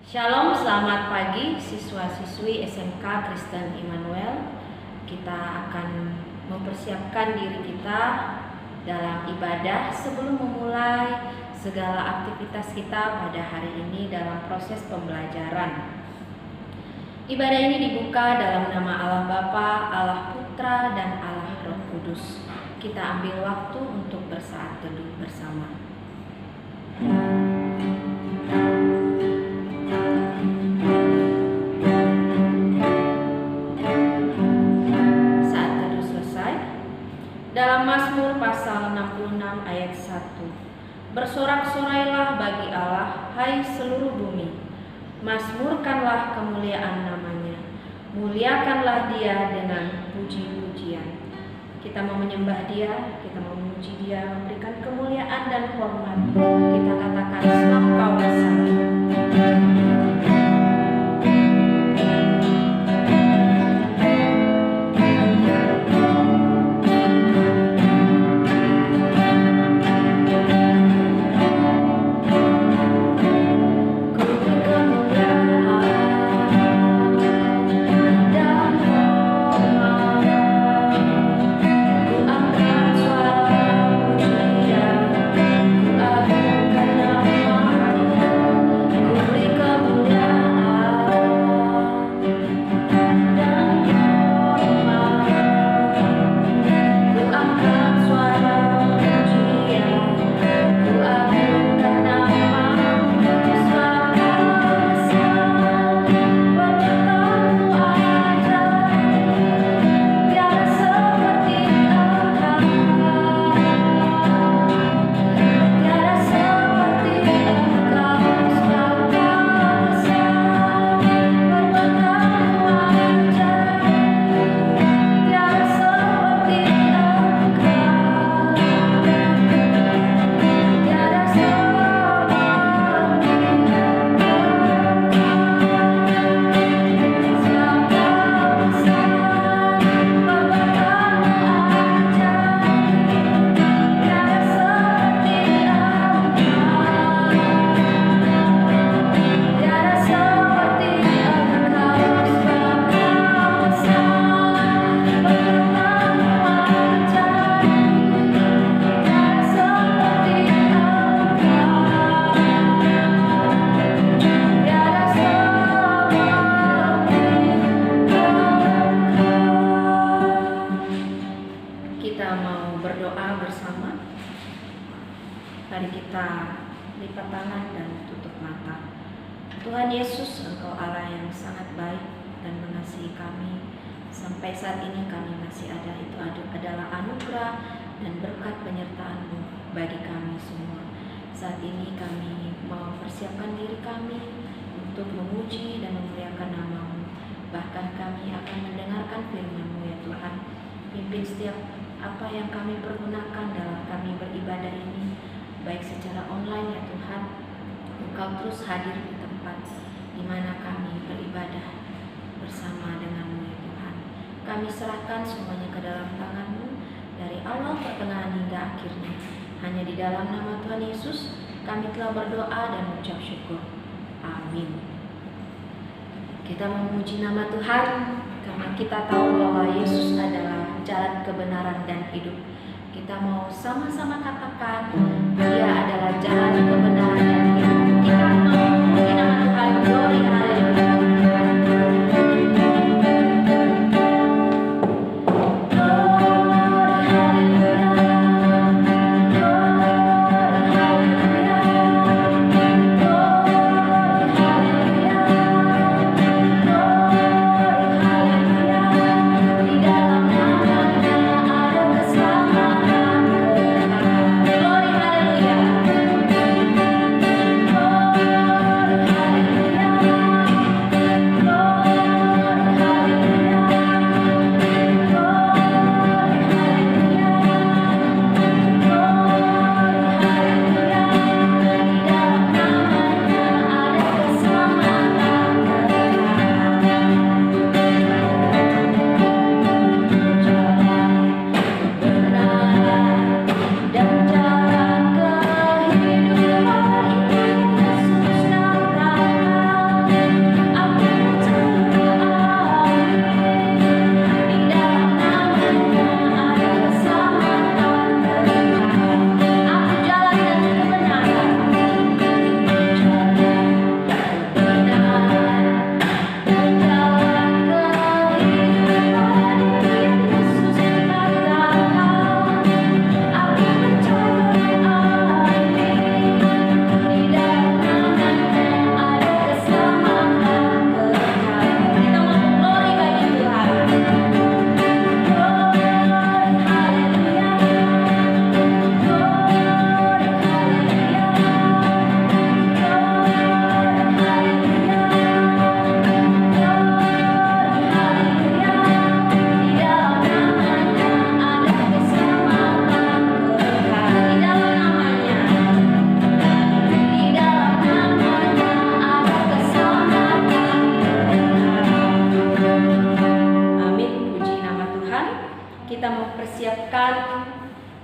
Shalom, selamat pagi siswa-siswi SMK Kristen Immanuel. Kita akan mempersiapkan diri kita dalam ibadah sebelum memulai segala aktivitas kita pada hari ini dalam proses pembelajaran. Ibadah ini dibuka dalam nama Allah Bapa, Allah Putra, dan Allah Roh Kudus. Kita ambil waktu untuk bersaat teduh bersama. Dalam Mazmur pasal 66 ayat 1. Bersorak-sorailah bagi Allah, hai seluruh bumi. Mazmurkanlah kemuliaan namanya. Muliakanlah dia dengan puji-pujian. Kita mau menyembah dia, kita mau memuji dia, memberikan kemuliaan dan hormat. Kita katakan sebab kau bersama. Mari kita lipat tangan dan tutup mata. Tuhan Yesus, Engkau Allah yang sangat baik dan mengasihi kami. Sampai saat ini kami masih ada. Itu adalah anugerah dan berkat penyertaan-Mu bagi kami semua. Saat ini kami mau persiapkan diri kami untuk memuji dan memuliakan nama-Mu. Bahkan kami akan mendengarkan firman-Mu ya Tuhan. Pimpin setiap apa yang kami pergunakan dalam kami beribadah ini, baik secara online ya Tuhan. Engkau terus hadir di tempat di mana kami beribadah bersama dengan-Mu ya Tuhan. Kami serahkan semuanya ke dalam tangan-Mu, dari awal pertengahan hingga akhirnya. Hanya di dalam nama Tuhan Yesus kami telah berdoa dan mengucap syukur. Amin. Kita memuji nama Tuhan karena kita tahu bahwa Yesus adalah jalan kebenaran dan hidup. Kita mau sama-sama katakan, Dia adalah jalan kebenaran dan hidup. Kita mau memuji nama Tuhan. Glory, haleluya. Glory, haleluya.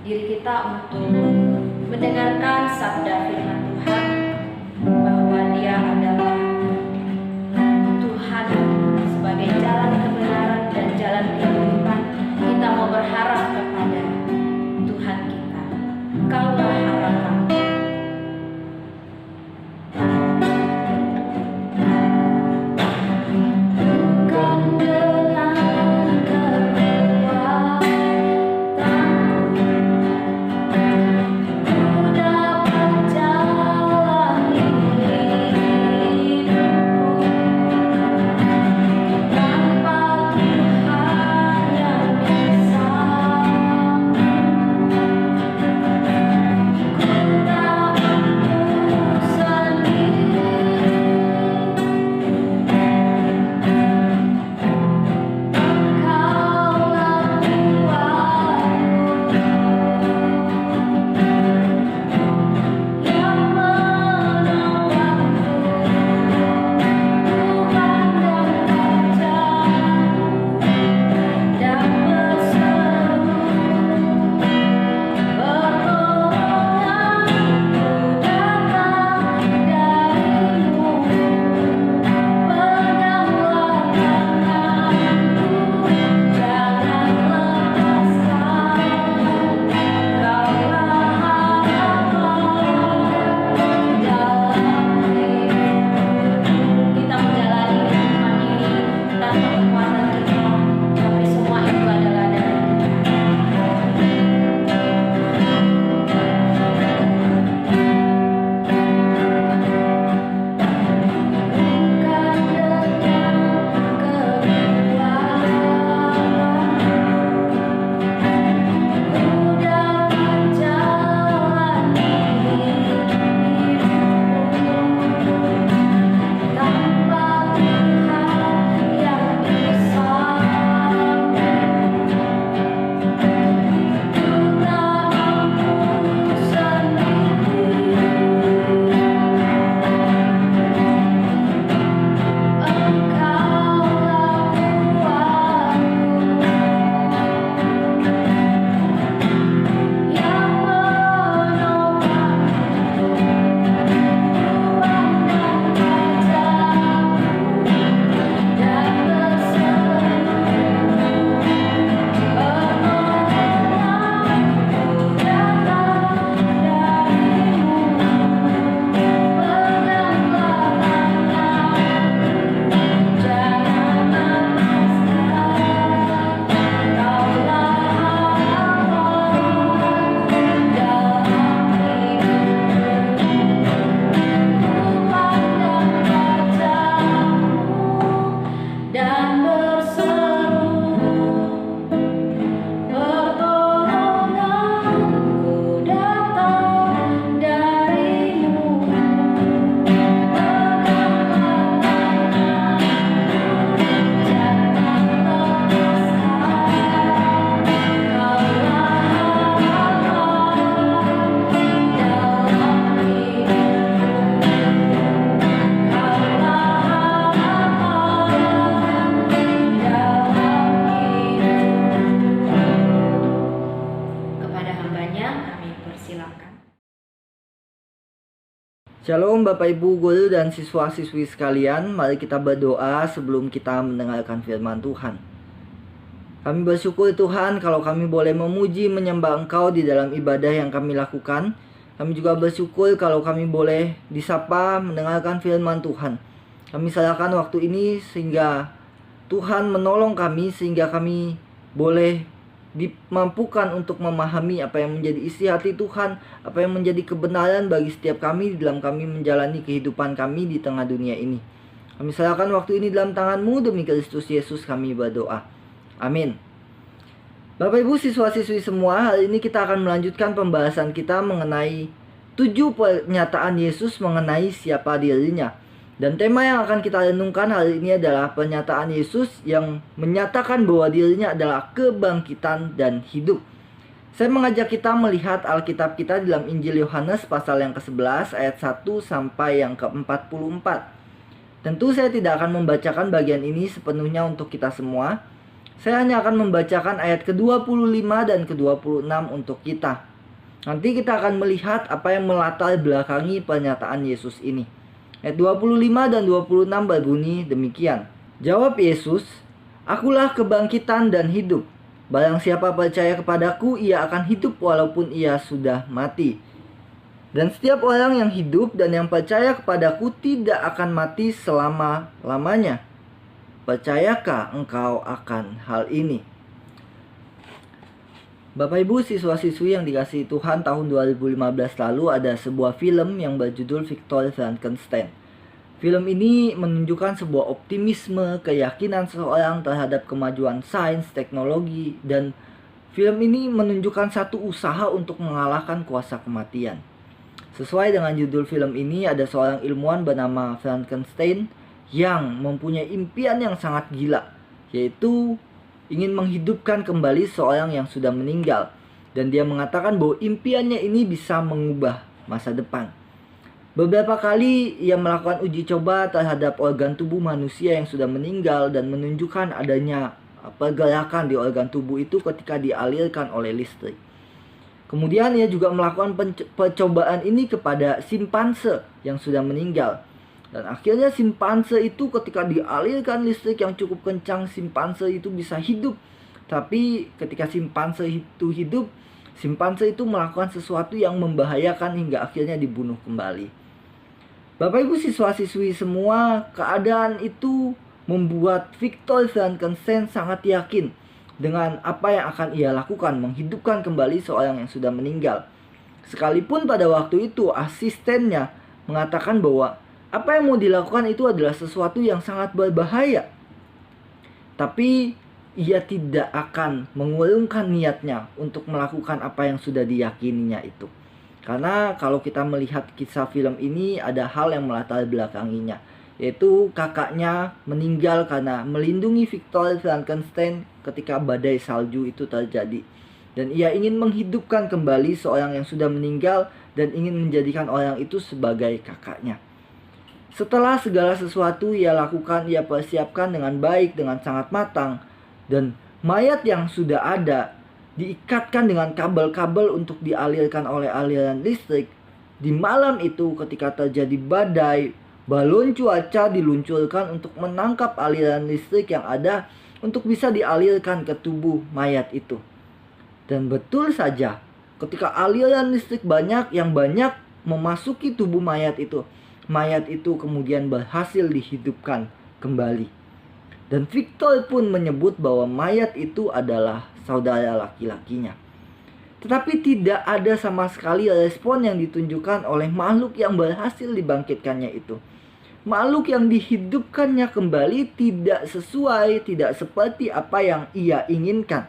diri kita untuk mendengarkan sabda firman Tuhan, bahwa Dia adalah Tuhan sebagai jalan kebenaran dan jalan kehidupan. Kita mau berharap kepada Tuhan kita. Kaulah harapan. Shalom Bapak Ibu Guru dan siswa-siswi sekalian, mari kita berdoa sebelum kita mendengarkan firman Tuhan. Kami bersyukur Tuhan kalau kami boleh memuji menyembah Engkau di dalam ibadah yang kami lakukan. Kami juga bersyukur kalau kami boleh disapa mendengarkan firman Tuhan. Kami serahkan waktu ini sehingga Tuhan menolong kami, sehingga kami boleh dimampukan untuk memahami apa yang menjadi isi hati Tuhan, apa yang menjadi kebenaran bagi setiap kami dalam kami menjalani kehidupan kami di tengah dunia ini. Kami serahkan waktu ini dalam tangan-Mu, demi Kristus Yesus kami berdoa. Amin. Bapak Ibu siswa-siswi semua, hari ini kita akan melanjutkan pembahasan kita mengenai 7 pernyataan Yesus mengenai siapa dirinya. Dan tema yang akan kita renungkan hari ini adalah pernyataan Yesus yang menyatakan bahwa dirinya adalah kebangkitan dan hidup. Saya mengajak kita melihat Alkitab kita dalam Injil Yohanes pasal yang ke-11 ayat 1 sampai yang ke-44. Tentu saya tidak akan membacakan bagian ini sepenuhnya untuk kita semua. Saya hanya akan membacakan ayat ke-25 dan ke-26 untuk kita. Nanti kita akan melihat apa yang melatar belakangi pernyataan Yesus ini. Ayat 25 dan 26 berbunyi demikian. Jawab Yesus, "Akulah kebangkitan dan hidup. Barang siapa percaya kepadaku, ia akan hidup walaupun ia sudah mati. Dan setiap orang yang hidup dan yang percaya kepadaku tidak akan mati selama-lamanya. Percayakah engkau akan hal ini?" Bapak Ibu siswa-siswi yang dikasihi Tuhan, tahun 2015 lalu ada sebuah film yang berjudul Victor Frankenstein. Film ini menunjukkan sebuah optimisme, keyakinan seseorang terhadap kemajuan sains, teknologi, dan film ini menunjukkan satu usaha untuk mengalahkan kuasa kematian. Sesuai dengan judul film ini, ada seorang ilmuwan bernama Frankenstein yang mempunyai impian yang sangat gila, yaitu ingin menghidupkan kembali seorang yang sudah meninggal. Dan dia mengatakan bahwa impiannya ini bisa mengubah masa depan. Beberapa kali ia melakukan uji coba terhadap organ tubuh manusia yang sudah meninggal dan menunjukkan adanya pergerakan di organ tubuh itu ketika dialirkan oleh listrik. Kemudian ia juga melakukan percobaan ini kepada simpanse yang sudah meninggal. Dan akhirnya simpanse itu ketika dialirkan listrik yang cukup kencang, simpanse itu bisa hidup. Tapi ketika simpanse itu hidup, simpanse itu melakukan sesuatu yang membahayakan hingga akhirnya dibunuh kembali. Bapak Ibu siswa-siswi semua, keadaan itu membuat Victor Frankenstein sangat yakin dengan apa yang akan ia lakukan, menghidupkan kembali seorang yang sudah meninggal. Sekalipun pada waktu itu asistennya mengatakan bahwa apa yang mau dilakukan itu adalah sesuatu yang sangat berbahaya. Tapi ia tidak akan mengurungkan niatnya untuk melakukan apa yang sudah diyakininya itu. Karena kalau kita melihat kisah film ini, ada hal yang melatar belakanginya, yaitu kakaknya meninggal karena melindungi Victor Frankenstein ketika badai salju itu terjadi. Dan ia ingin menghidupkan kembali seorang yang sudah meninggal dan ingin menjadikan orang itu sebagai kakaknya. Setelah segala sesuatu ia lakukan, ia persiapkan dengan baik, dengan sangat matang. Dan mayat yang sudah ada diikatkan dengan kabel-kabel untuk dialirkan oleh aliran listrik. Di malam itu ketika terjadi badai, balon cuaca diluncurkan untuk menangkap aliran listrik yang ada untuk bisa dialirkan ke tubuh mayat itu. Dan betul saja, ketika aliran listrik yang banyak memasuki tubuh mayat itu kemudian berhasil dihidupkan kembali. Dan Victor pun menyebut bahwa mayat itu adalah saudara laki-lakinya. Tetapi tidak ada sama sekali respon yang ditunjukkan oleh makhluk yang berhasil dibangkitkannya itu. Makhluk yang dihidupkannya kembali tidak sesuai, tidak seperti apa yang ia inginkan.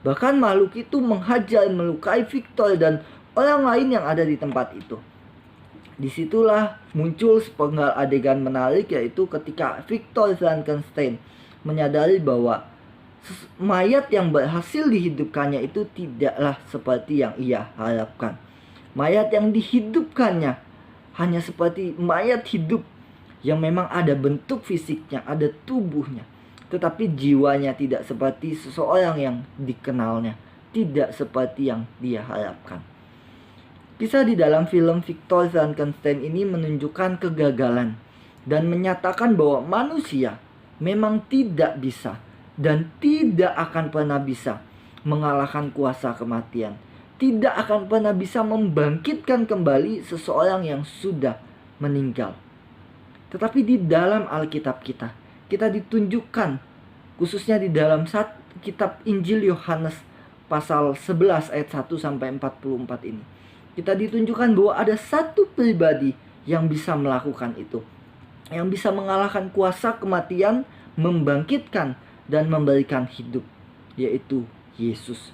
Bahkan makhluk itu menghajar, melukai Victor dan orang lain yang ada di tempat itu. Disitulah muncul sepenggal adegan menarik, yaitu ketika Victor Frankenstein menyadari bahwa mayat yang berhasil dihidupkannya itu tidaklah seperti yang ia harapkan. Mayat yang dihidupkannya hanya seperti mayat hidup yang memang ada bentuk fisiknya, ada tubuhnya. Tetapi jiwanya tidak seperti seseorang yang dikenalnya, tidak seperti yang dia harapkan. Kisah di dalam film Victor Frankenstein ini menunjukkan kegagalan dan menyatakan bahwa manusia memang tidak bisa dan tidak akan pernah bisa mengalahkan kuasa kematian. Tidak akan pernah bisa membangkitkan kembali seseorang yang sudah meninggal. Tetapi di dalam Alkitab kita ditunjukkan, khususnya di dalam kitab Injil Yohanes pasal 11 ayat 1 sampai 44 ini. Kita ditunjukkan bahwa ada satu pribadi yang bisa melakukan itu. Yang bisa mengalahkan kuasa kematian, membangkitkan dan memberikan hidup, yaitu Yesus.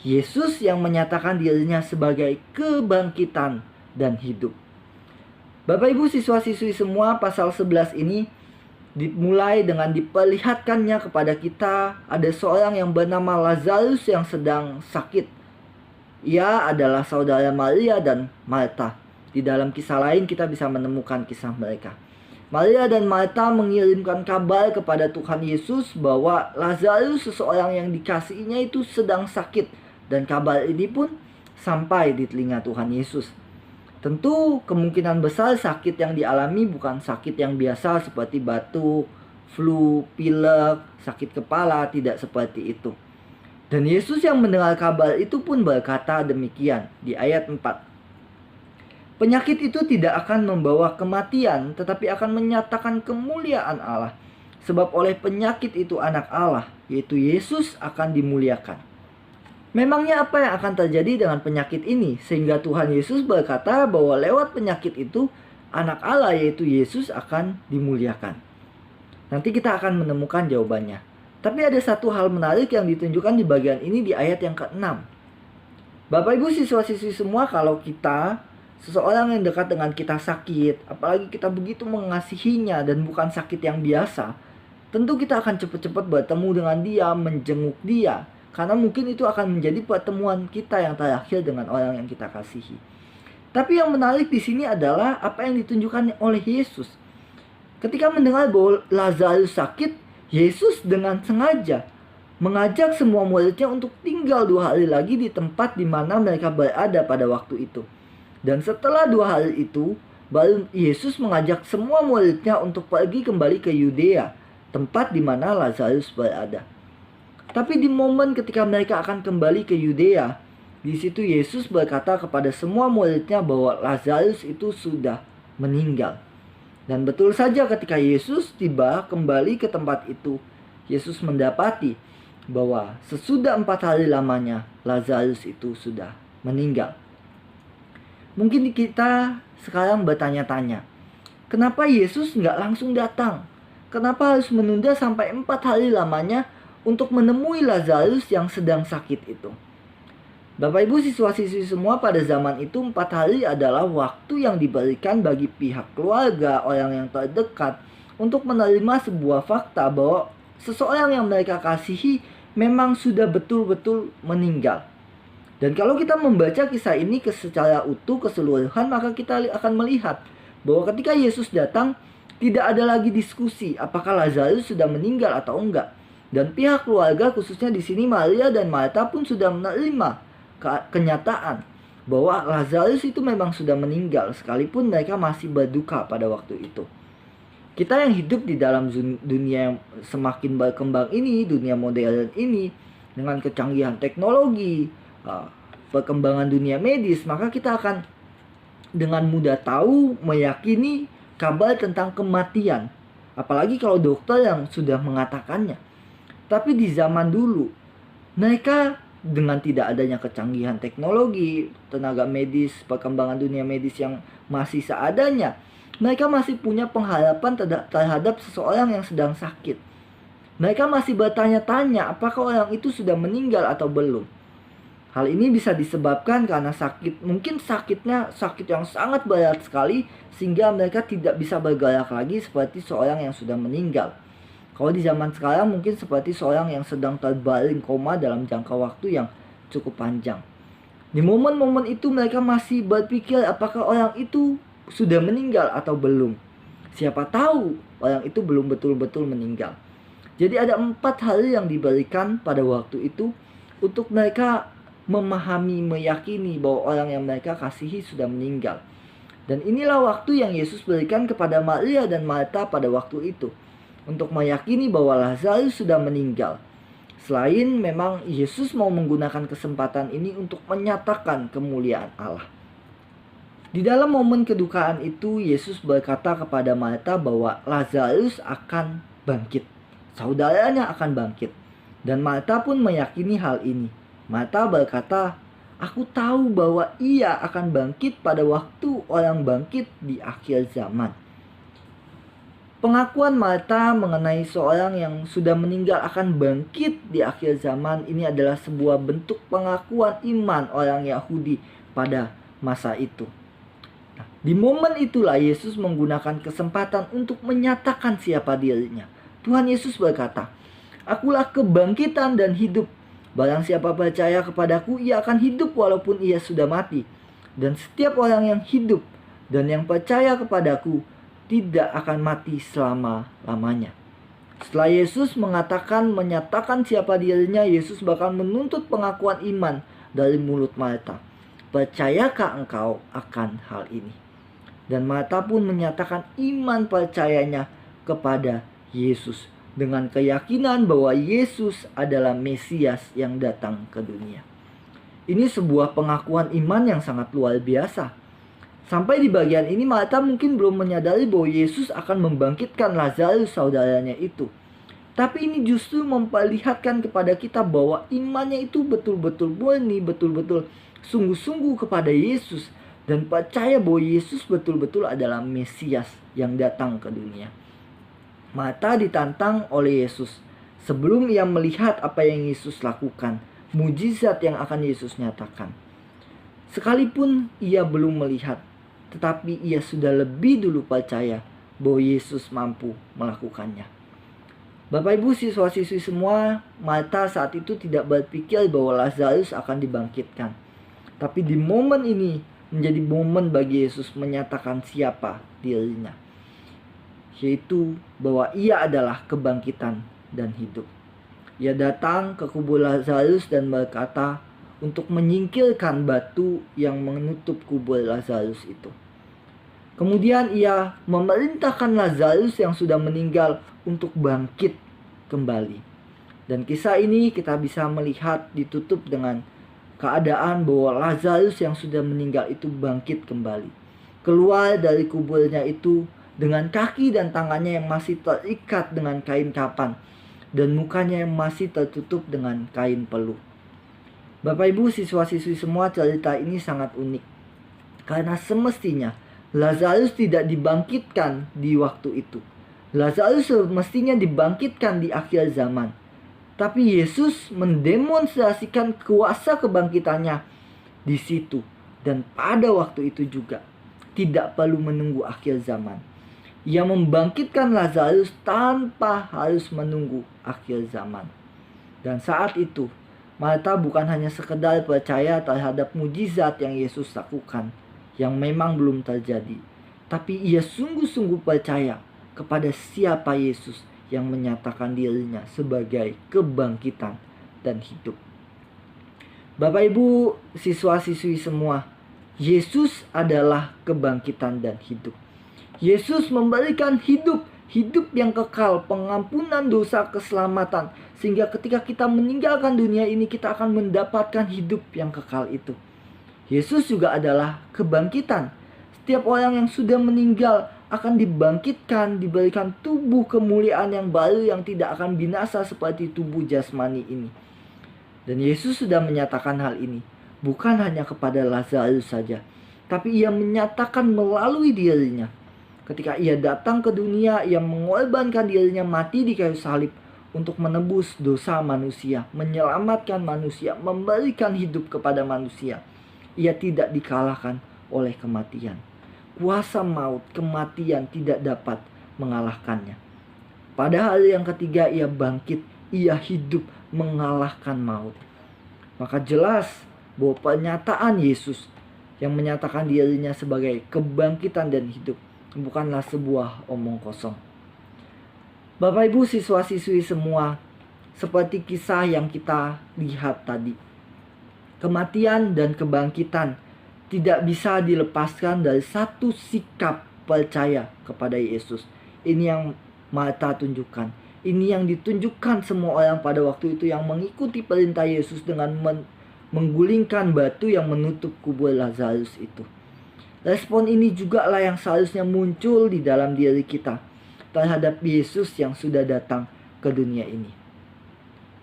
Yesus yang menyatakan dirinya sebagai kebangkitan dan hidup. Bapak Ibu siswa-siswi semua, pasal 11 ini dimulai dengan diperlihatkannya kepada kita ada seorang yang bernama Lazarus yang sedang sakit. Ia adalah saudara Maria dan Marta. Di dalam kisah lain kita bisa menemukan kisah mereka. Maria dan Marta mengirimkan kabar kepada Tuhan Yesus bahwa Lazarus, seseorang yang dikasihinya, itu sedang sakit. Dan kabar ini pun sampai di telinga Tuhan Yesus. Tentu kemungkinan besar sakit yang dialami bukan sakit yang biasa seperti batuk, flu, pilek, sakit kepala, tidak seperti itu. Dan Yesus yang mendengar kabar itu pun berkata demikian di ayat 4. Penyakit itu tidak akan membawa kematian, tetapi akan menyatakan kemuliaan Allah. Sebab oleh penyakit itu anak Allah, yaitu Yesus, akan dimuliakan. Memangnya apa yang akan terjadi dengan penyakit ini? Sehingga Tuhan Yesus berkata bahwa lewat penyakit itu anak Allah, yaitu Yesus, akan dimuliakan. Nanti kita akan menemukan jawabannya. Tapi ada satu hal menarik yang ditunjukkan di bagian ini di ayat yang ke-6. Bapak Ibu siswa-siswi semua, kalau seseorang yang dekat dengan kita sakit, apalagi kita begitu mengasihinya dan bukan sakit yang biasa, tentu kita akan cepat-cepat bertemu dengan dia, menjenguk dia. Karena mungkin itu akan menjadi pertemuan kita yang terakhir dengan orang yang kita kasihi. Tapi yang menarik di sini adalah apa yang ditunjukkan oleh Yesus. Ketika mendengar bahwa Lazarus sakit, Yesus dengan sengaja mengajak semua muridnya untuk tinggal 2 hari lagi di tempat di mana mereka berada pada waktu itu. Dan setelah 2 hari itu, baru Yesus mengajak semua muridnya untuk pergi kembali ke Yudea, tempat di mana Lazarus berada. Tapi di momen ketika mereka akan kembali ke Yudea, di situ Yesus berkata kepada semua muridnya bahwa Lazarus itu sudah meninggal. Dan betul saja ketika Yesus tiba kembali ke tempat itu, Yesus mendapati bahwa sesudah 4 hari lamanya Lazarus itu sudah meninggal. Mungkin kita sekarang bertanya-tanya, kenapa Yesus nggak langsung datang? Kenapa harus menunda sampai 4 hari lamanya untuk menemui Lazarus yang sedang sakit itu? Bapak Ibu siswa-siswi semua, pada zaman itu 4 hari adalah waktu yang diberikan bagi pihak keluarga, orang yang terdekat, untuk menerima sebuah fakta bahwa seseorang yang mereka kasihi memang sudah betul-betul meninggal. Dan kalau kita membaca kisah ini secara utuh, keseluruhan, maka kita akan melihat bahwa ketika Yesus datang, tidak ada lagi diskusi apakah Lazarus sudah meninggal atau enggak. Dan pihak keluarga, khususnya di sini Maria dan Marta, pun sudah menerima kenyataan bahwa Lazarus itu memang sudah meninggal, sekalipun mereka masih berduka pada waktu itu. Kita yang hidup di dalam dunia yang semakin berkembang ini, dunia modern ini, dengan kecanggihan teknologi, perkembangan dunia medis, maka kita akan dengan mudah tahu, meyakini kabar tentang kematian. Apalagi kalau dokter yang sudah mengatakannya. Tapi di zaman dulu, mereka dengan tidak adanya kecanggihan teknologi, tenaga medis, perkembangan dunia medis yang masih seadanya, mereka masih punya pengharapan terhadap seseorang yang sedang sakit. Mereka masih bertanya-tanya apakah orang itu sudah meninggal atau belum. Hal ini bisa disebabkan karena mungkin sakitnya sakit yang sangat berat sekali, sehingga mereka tidak bisa bergerak lagi seperti seorang yang sudah meninggal. Kalau di zaman sekarang mungkin seperti seorang yang sedang terbaring koma dalam jangka waktu yang cukup panjang. Di momen-momen itu mereka masih berpikir apakah orang itu sudah meninggal atau belum. Siapa tahu orang itu belum betul-betul meninggal. Jadi ada 4 hari yang diberikan pada waktu itu untuk mereka memahami, meyakini bahwa orang yang mereka kasihi sudah meninggal. Dan inilah waktu yang Yesus berikan kepada Maria dan Marta pada waktu itu, untuk meyakini bahwa Lazarus sudah meninggal. Selain memang Yesus mau menggunakan kesempatan ini untuk menyatakan kemuliaan Allah. Di dalam momen kedukaan itu, Yesus berkata kepada Marta bahwa Lazarus akan bangkit. Saudaranya akan bangkit. Dan Marta pun meyakini hal ini. Marta berkata, "Aku tahu bahwa ia akan bangkit pada waktu orang bangkit di akhir zaman." Pengakuan Marta mengenai seorang yang sudah meninggal akan bangkit di akhir zaman ini adalah sebuah bentuk pengakuan iman orang Yahudi pada masa itu. Nah, di momen itulah Yesus menggunakan kesempatan untuk menyatakan siapa dirinya. Tuhan Yesus berkata, "Akulah kebangkitan dan hidup. Barang siapa percaya kepadaku, ia akan hidup walaupun ia sudah mati. Dan setiap orang yang hidup dan yang percaya kepadaku tidak akan mati selama-lamanya. Setelah Yesus menyatakan siapa dirinya, Yesus bahkan menuntut pengakuan iman dari mulut Marta. Percayakah engkau akan hal ini? Dan Marta pun menyatakan iman percayanya kepada Yesus dengan keyakinan bahwa Yesus adalah Mesias yang datang ke dunia. Ini sebuah pengakuan iman yang sangat luar biasa. Sampai di bagian ini Marta mungkin belum menyadari bahwa Yesus akan membangkitkan Lazarus saudaranya itu. Tapi ini justru memperlihatkan kepada kita bahwa imannya itu betul-betul murni, betul-betul sungguh-sungguh kepada Yesus. Dan percaya bahwa Yesus betul-betul adalah Mesias yang datang ke dunia. Marta ditantang oleh Yesus sebelum ia melihat apa yang Yesus lakukan, mujizat yang akan Yesus nyatakan. Sekalipun ia belum melihat, tetapi ia sudah lebih dulu percaya bahwa Yesus mampu melakukannya. Bapak Ibu siswa-siswi semua, Marta saat itu tidak berpikir bahwa Lazarus akan dibangkitkan. Tapi di momen ini menjadi momen bagi Yesus menyatakan siapa dirinya, yaitu bahwa ia adalah kebangkitan dan hidup. Ia datang ke kubur Lazarus dan berkata untuk menyingkirkan batu yang menutup kubur Lazarus itu. Kemudian ia memerintahkan Lazarus yang sudah meninggal untuk bangkit kembali. Dan kisah ini kita bisa melihat ditutup dengan keadaan bahwa Lazarus yang sudah meninggal itu bangkit kembali. Keluar dari kuburnya itu dengan kaki dan tangannya yang masih terikat dengan kain kapan dan mukanya yang masih tertutup dengan kain peluh. Bapak Ibu siswa-siswi semua, cerita ini sangat unik. Karena semestinya Lazarus tidak dibangkitkan di waktu itu. Lazarus semestinya dibangkitkan di akhir zaman. Tapi Yesus mendemonstrasikan kuasa kebangkitannya di situ. Dan pada waktu itu juga tidak perlu menunggu akhir zaman. Ia membangkitkan Lazarus tanpa harus menunggu akhir zaman. Dan saat itu Marta bukan hanya sekedar percaya terhadap mujizat yang Yesus lakukan yang memang belum terjadi, tapi ia sungguh-sungguh percaya kepada siapa Yesus yang menyatakan dirinya sebagai kebangkitan dan hidup. Bapak Ibu siswa-siswi semua, Yesus adalah kebangkitan dan hidup. Yesus memberikan hidup yang kekal, pengampunan dosa, keselamatan, sehingga ketika kita meninggalkan dunia ini kita akan mendapatkan hidup yang kekal itu. Yesus juga adalah kebangkitan. Setiap orang yang sudah meninggal akan dibangkitkan, diberikan tubuh kemuliaan yang baru yang tidak akan binasa seperti tubuh jasmani ini. Dan Yesus sudah menyatakan hal ini bukan hanya kepada Lazarus saja, tapi ia menyatakan melalui dirinya. Ketika ia datang ke dunia, ia mengorbankan dirinya mati di kayu salib untuk menebus dosa manusia, menyelamatkan manusia, memberikan hidup kepada manusia. Ia tidak dikalahkan oleh kematian. Kuasa maut, kematian tidak dapat mengalahkannya. Pada hari yang ketiga ia bangkit, ia hidup mengalahkan maut. Maka jelas bahwa pernyataan Yesus yang menyatakan dirinya sebagai kebangkitan dan hidup bukanlah sebuah omong kosong. Bapak Ibu siswa-siswi semua, seperti kisah yang kita lihat tadi, kematian dan kebangkitan tidak bisa dilepaskan dari satu sikap percaya kepada Yesus. Ini yang Marta tunjukkan. Ini yang ditunjukkan semua orang pada waktu itu yang mengikuti perintah Yesus dengan menggulingkan batu yang menutup kubur Lazarus itu. Respon ini juga lah yang seharusnya muncul di dalam diri kita terhadap Yesus yang sudah datang ke dunia ini.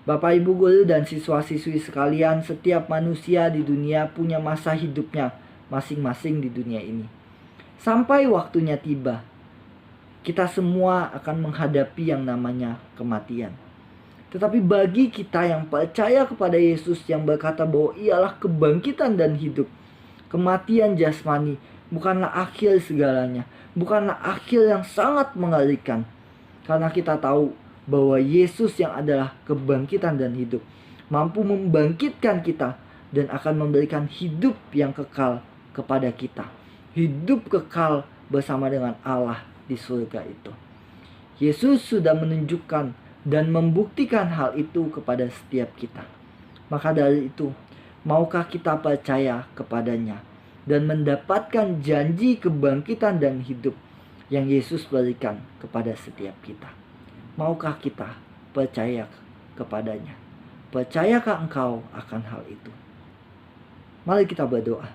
Bapak Ibu guru dan siswa-siswi sekalian, setiap manusia di dunia punya masa hidupnya masing-masing di dunia ini. Sampai waktunya tiba, kita semua akan menghadapi yang namanya kematian. Tetapi bagi kita yang percaya kepada Yesus yang berkata bahwa ialah kebangkitan dan hidup, kematian jasmani bukanlah akhir segalanya, bukanlah akhir yang sangat mengerikan. Karena kita tahu bahwa Yesus yang adalah kebangkitan dan hidup mampu membangkitkan kita dan akan memberikan hidup yang kekal kepada kita. Hidup kekal bersama dengan Allah di surga itu. Yesus sudah menunjukkan dan membuktikan hal itu kepada setiap kita. Maka dari itu, maukah kita percaya kepadanya dan mendapatkan janji kebangkitan dan hidup yang Yesus berikan kepada setiap kita? Maukah kita percaya kepadanya? Percayakah engkau akan hal itu? Mari kita berdoa.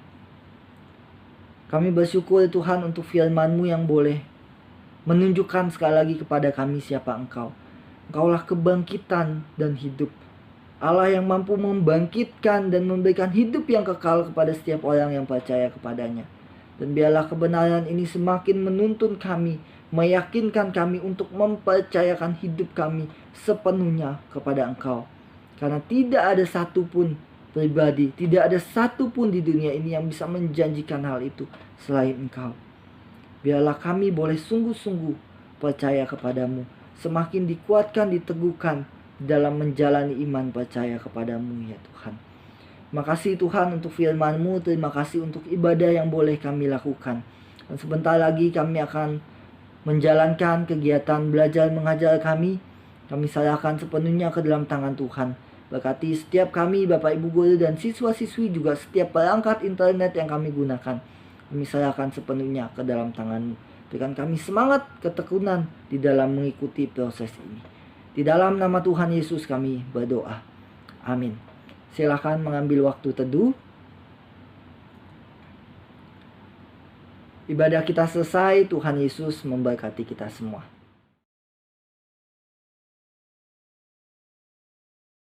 Kami bersyukur Tuhan untuk firman-Mu yang boleh menunjukkan sekali lagi kepada kami siapa Engkau. Engkaulah kebangkitan dan hidup. Allah yang mampu membangkitkan dan memberikan hidup yang kekal kepada setiap orang yang percaya kepadanya. Dan biarlah kebenaran ini semakin menuntun kami, meyakinkan kami untuk mempercayakan hidup kami sepenuhnya kepada Engkau. Karena tidak ada satupun pribadi, tidak ada satupun di dunia ini yang bisa menjanjikan hal itu selain Engkau. Biarlah kami boleh sungguh-sungguh percaya kepadamu, semakin dikuatkan, diteguhkan dalam menjalani iman percaya kepadamu ya Tuhan. Makasih Tuhan untuk firman-Mu, terima kasih untuk ibadah yang boleh kami lakukan. Dan sebentar lagi kami akan menjalankan kegiatan belajar mengajar kami. Kami serahkan sepenuhnya ke dalam tangan Tuhan. Berkati setiap kami, Bapak Ibu Guru dan siswa-siswi, juga setiap perangkat internet yang kami gunakan. Kami serahkan sepenuhnya ke dalam tangan-Mu. Berikan kami semangat, ketekunan di dalam mengikuti proses ini. Di dalam nama Tuhan Yesus kami berdoa. Amin. Silakan mengambil waktu teduh. Ibadah kita selesai. Tuhan Yesus memberkati kita semua.